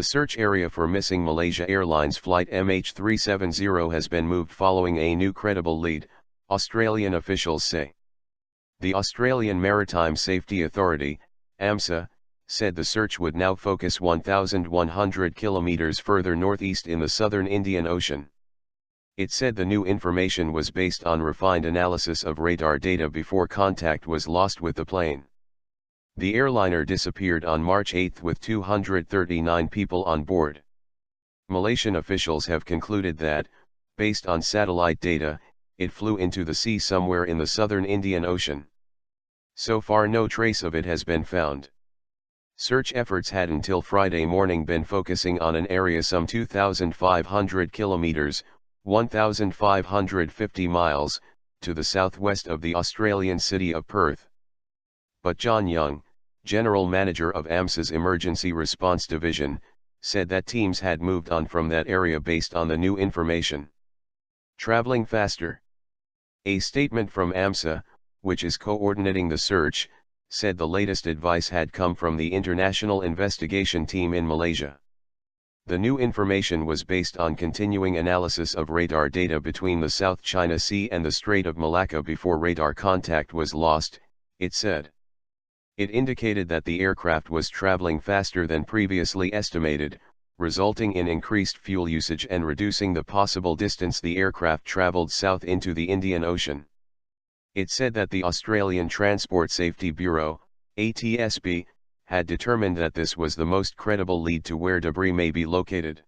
The search area for missing Malaysia Airlines flight MH370 has been moved following a new credible lead, Australian officials say. The Australian Maritime Safety Authority, AMSA, said the search would now focus 1,100 kilometres further northeast in the southern Indian Ocean. It said the new information was based on refined analysis of radar data before contact was lost with the plane. The airliner disappeared on March 8 with 239 people on board. Malaysian officials have concluded that, based on satellite data, it flew into the sea somewhere in the southern Indian Ocean. So far no trace of it has been found. Search efforts had until Friday morning been focusing on an area some 2,500 kilometres, 1,550 miles, to the southwest of the Australian city of Perth. But John Young, General Manager of AMSA's Emergency Response Division, said that teams had moved on from that area based on the new information. Traveling faster. A statement from AMSA, which is coordinating the search, said the latest advice had come from the International Investigation Team in Malaysia. The new information was based on continuing analysis of radar data between the South China Sea and the Strait of Malacca before radar contact was lost, it said. It indicated that the aircraft was traveling faster than previously estimated, resulting in increased fuel usage and reducing the possible distance the aircraft traveled south into the Indian Ocean. It said that the Australian Transport Safety Bureau, ATSB, had determined that this was the most credible lead to where debris may be located.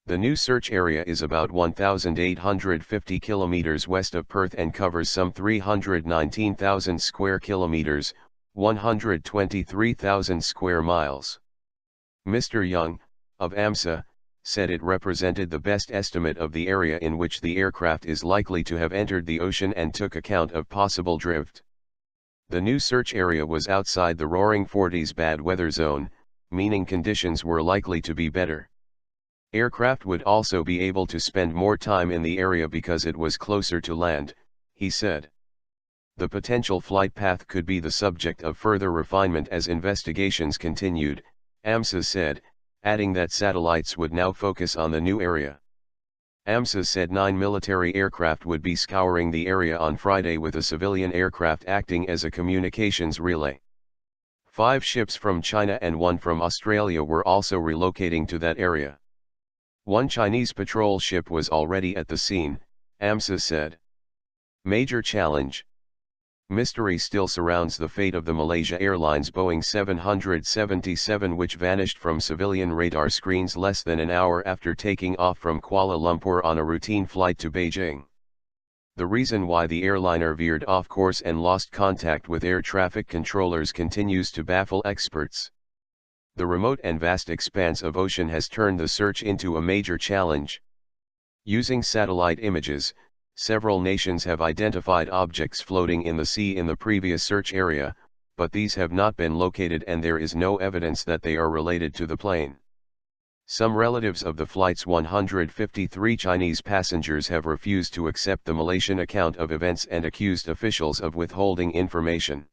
The new search area is about 1,850 kilometres west of Perth and covers some 319,000 square kilometres, 123,000 square miles. Mr. Young, of AMSA, said it represented the best estimate of the area in which the aircraft is likely to have entered the ocean and took account of possible drift. The new search area was outside the Roaring Forties bad weather zone, meaning conditions were likely to be better. Aircraft would also be able to spend more time in the area because it was closer to land, he said. The potential flight path could be the subject of further refinement as investigations continued, AMSA said, adding that satellites would now focus on the new area. AMSA said 9 military aircraft would be scouring the area on Friday with a civilian aircraft acting as a communications relay. 5 ships from China and 1 from Australia were also relocating to that area. 1 Chinese patrol ship was already at the scene, AMSA said. Major challenge. Mystery still surrounds the fate of the Malaysia Airlines Boeing 777 which vanished from civilian radar screens less than an hour after taking off from Kuala Lumpur on a routine flight to Beijing. The reason why the airliner veered off course and lost contact with air traffic controllers continues to baffle experts. The remote and vast expanse of ocean has turned the search into a major challenge. Using satellite images, several nations have identified objects floating in the sea in the previous search area, but these have not been located and there is no evidence that they are related to the plane. Some relatives of the flight's 153 Chinese passengers have refused to accept the Malaysian account of events and accused officials of withholding information.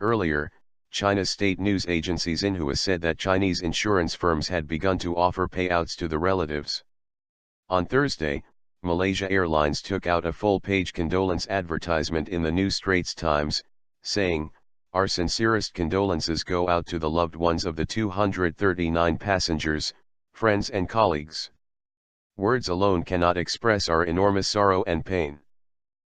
Earlier, China's state news agency Xinhua said that Chinese insurance firms had begun to offer payouts to the relatives. On Thursday, Malaysia Airlines took out a full-page condolence advertisement in the New Straits Times, saying, "Our sincerest condolences go out to the loved ones of the 239 passengers, friends and colleagues. Words alone cannot express our enormous sorrow and pain.